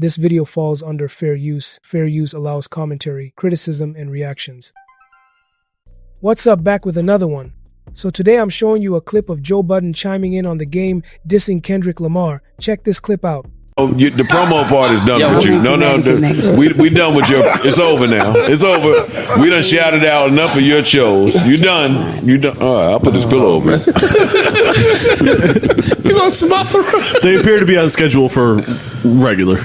This video falls under fair use. Fair use allows commentary, criticism, and reactions. What's up, back with another one. So today I'm showing you a clip of Joe Budden chiming in on the game dissing Kendrick Lamar. Check this clip out. The promo part is done with you. No, we done with your. It's over now. It's over. We done shouted out enough of your shows. You done. You done. All right, I'll put this pillow over. You gonna smile? They appear to be on schedule for regular.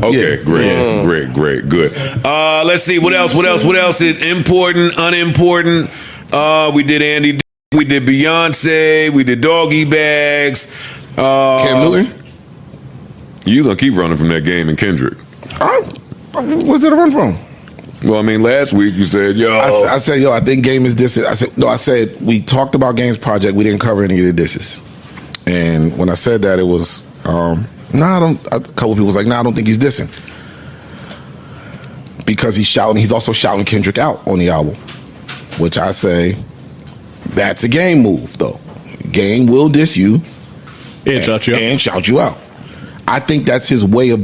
Okay, great, good. Let's see what else. What else is important, unimportant? We did Andy. We did Beyonce. We did Doggy Bags. Cam Newton. You gonna keep running from that game and Kendrick? What's there to run from? Well, I mean, last week you said, yo. I said, I think Game is dissing. I said we talked about Game's project. We didn't cover any of the dishes. And when I said that, it was, I don't. A couple of people was like, I don't think he's dissing because he's shouting. He's also shouting Kendrick out on the album, which I say that's a Game move, though. Game will diss you and shout you out. I think that's his way of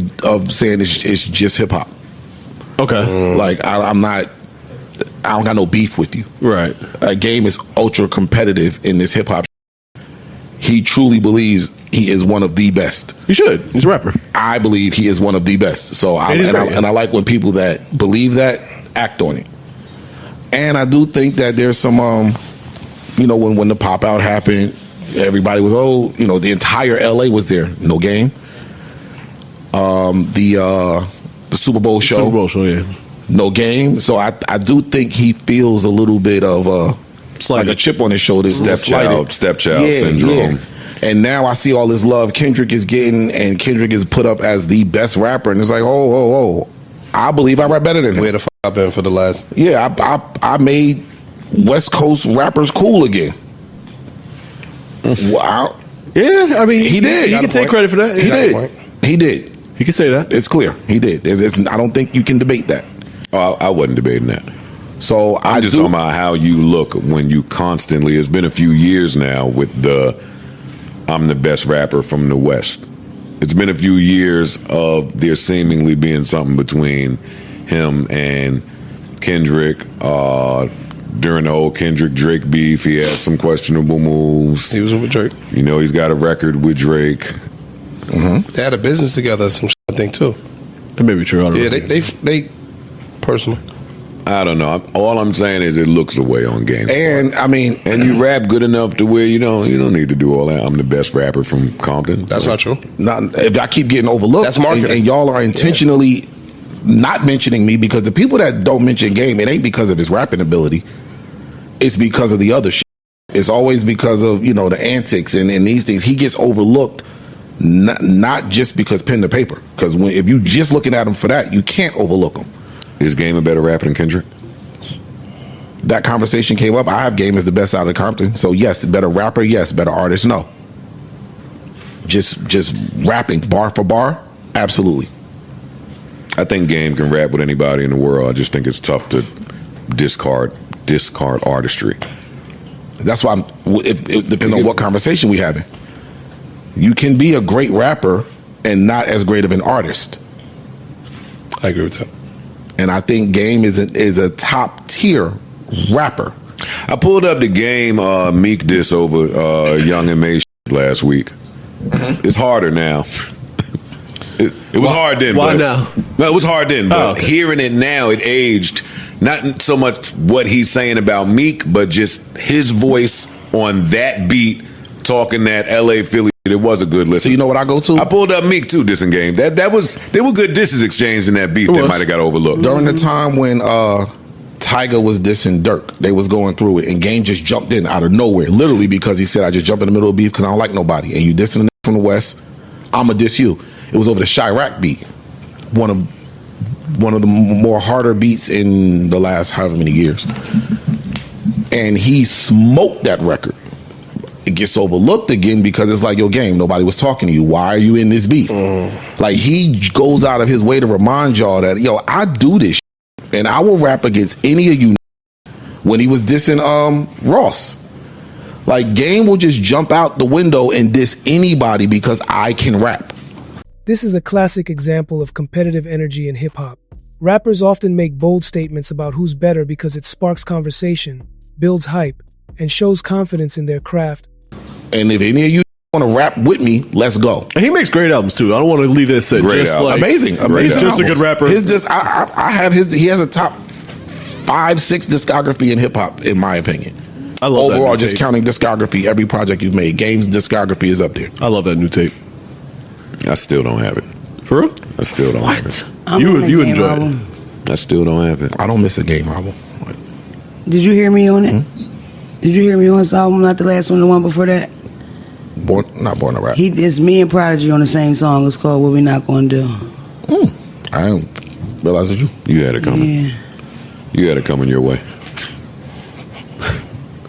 saying it's just hip hop. Okay. Like I don't got no beef with you. Right. Game is ultra competitive in this hip hop. He truly believes he is one of the best. He should. He's a rapper. I believe he is one of the best. So I like when people that believe that act on it. And I do think that there's some when the pop out happened, everybody was the entire LA was there. No Game. The Super Bowl show. Yeah. No Game. So I do think he feels a little bit of like a chip on his shoulder. Stepchild syndrome. Yeah. And now I see all this love Kendrick is getting, and Kendrick is put up as the best rapper, and it's like, I believe I rap better than him. Where the fuck I've been for the last? Yeah, I made West Coast rappers cool again. Wow. Yeah, I mean, he did. He can take credit for that. He did. He can say that. It's clear. He did. I don't think you can debate that. Oh, I wasn't debating that. So I'm just talking about how you look when you constantly. It's been a few years now with I'm the best rapper from the West. It's been a few years of there seemingly being something between him and Kendrick. During the whole Kendrick-Drake beef, he had some questionable moves. He was with Drake. He's got a record with Drake. Mm-hmm. They had a business together, some shit, I think, too. That may be true. Yeah, they personal. I don't know. All I'm saying is it looks away on Game. And I mean, and you rap good enough to where you don't need to do all that. I'm the best rapper from Compton. That's not true. If I keep getting overlooked, that's marketing. And y'all are intentionally not mentioning me, because the people that don't mention Game, it ain't because of his rapping ability. It's because of the other shit. It's always because of the antics and these things. He gets overlooked. Not just because pen to paper, because if you just looking at him for that, you can't overlook him. Is Game a better rapper than Kendrick? That conversation came up. I have Game as the best out of Compton, so yes, better rapper, yes, better artist, no. Just rapping bar for bar, absolutely. I think Game can rap with anybody in the world. I just think it's tough to discard artistry. That's why it depends on what conversation we having. You can be a great rapper and not as great of an artist. I agree with that. And I think Game is a top tier rapper. I pulled up the Game Meek diss over Young and May last week. Mm-hmm. It's harder now. It was hard then. Why now? No, it was hard then. But hearing it now, it aged. Not so much what he's saying about Meek, but just his voice on that beat, talking that LA Philly. It was a good listen. So you know what I go to? I pulled up Meek too, dissing Game. There were good disses exchanged in that beef that might have got overlooked. During the time when Tyga was dissing Dirk, they was going through it, and Game just jumped in out of nowhere, literally because he said, I just jump in the middle of beef because I don't like nobody. And you dissing from the West, I'ma diss you. It was over the Chirac beat. One of the more harder beats in the last however many years. And he smoked that record. It gets overlooked again because it's like, yo, Game, nobody was talking to you. Why are you in this beef? Like, he goes out of his way to remind y'all that, yo, I do this shit, and I will rap against any of you. When he was dissing Ross, like, Game will just jump out the window and diss anybody because I can rap. This is a classic example of competitive energy in hip-hop. Rappers often make bold statements about who's better because it sparks conversation, builds hype, and shows confidence in their craft. And if any of you want to rap with me, let's go. And he makes great albums too. I don't want to leave this at Great just album. like Amazing. just albums. a good rapper. I have his. He has a top 5-6 discography in hip hop, in my opinion. I love that Overall, new just tape. counting discography, every project you've made, Game's discography is up there. I love that new tape. I still don't have it. For real? I still don't have it. You enjoy it. I still don't have it. I don't miss a Game album. Did you hear me on it? Did you hear me on his album? Not the last one, the one before that. Not Born to Rap. It's me and Prodigy on the same song. It's called "What We Not Gonna Do." I didn't realize that You had it coming. Yeah. You had it coming your way.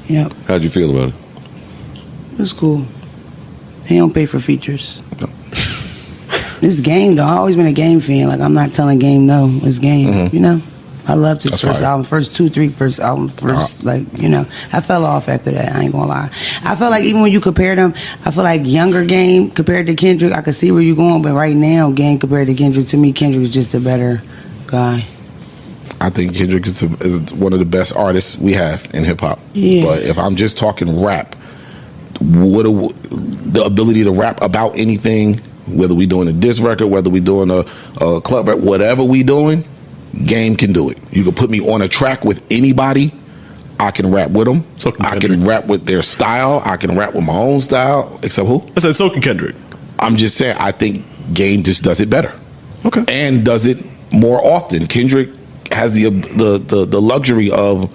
Yep. How'd you feel about it? It's cool. He don't pay for features. This Game though, I've always been a Game fan. Like, I'm not telling Game no. It's Game. You know. I loved his first album, first 2-3 first album, I fell off after that, I ain't gonna lie. I feel like even when you compare them, I feel like younger Game compared to Kendrick, I could see where you're going, but right now, Game compared to Kendrick, to me, Kendrick is just a better guy. I think Kendrick is one of the best artists we have in hip hop. Yeah. But if I'm just talking rap, the ability to rap about anything, whether we doing a diss record, whether we doing a club rap, whatever we doing, Game can do it. You can put me on a track with anybody, I can rap with them. So can I Kendrick. can rap with their style. I can rap with my own style. Except who? I said so can Kendrick. I'm just saying, I think Game just does it better. Okay. And does it more often. Kendrick has the luxury of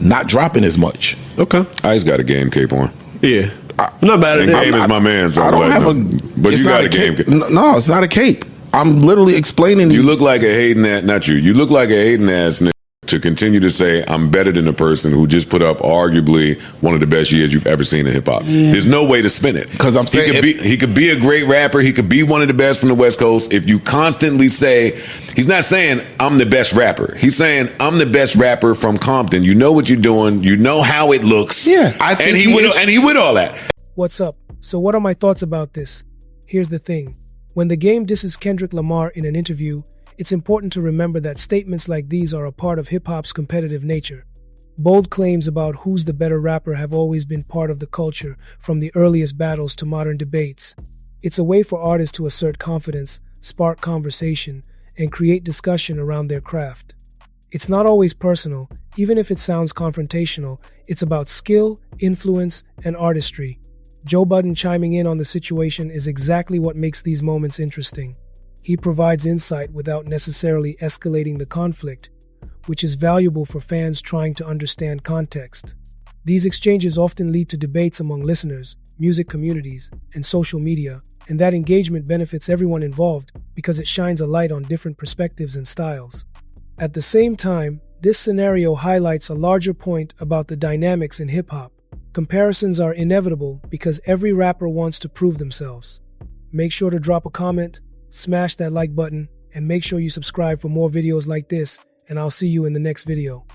not dropping as much. Okay. I just got a Game cape on. Yeah. I'm not mad at And it. Game is my man, so I I'm don't letting have him. But it's you not got a Game cape. cape. No, it's not a cape. I'm literally explaining. You look like a hating ass, not you. You look like a hating ass nigga to continue to say I'm better than the person who just put up arguably one of the best years you've ever seen in hip hop. There's no way to spin it. Because I'm saying he could be a great rapper. He could be one of the best from the West Coast. If you constantly say, he's not saying I'm the best rapper. He's saying I'm the best rapper from Compton. You know what you're doing. You know how it looks. Yeah, I think he with all that. What's up? So what are my thoughts about this? Here's the thing. When the Game disses Kendrick Lamar in an interview, it's important to remember that statements like these are a part of hip-hop's competitive nature. Bold claims about who's the better rapper have always been part of the culture, from the earliest battles to modern debates. It's a way for artists to assert confidence, spark conversation, and create discussion around their craft. It's not always personal. Even if it sounds confrontational, it's about skill, influence, and artistry. Joe Budden chiming in on the situation is exactly what makes these moments interesting. He provides insight without necessarily escalating the conflict, which is valuable for fans trying to understand context. These exchanges often lead to debates among listeners, music communities, and social media, and that engagement benefits everyone involved because it shines a light on different perspectives and styles. At the same time, this scenario highlights a larger point about the dynamics in hip-hop. Comparisons are inevitable because every rapper wants to prove themselves. Make sure to drop a comment, smash that like button, and make sure you subscribe for more videos like this, and I'll see you in the next video.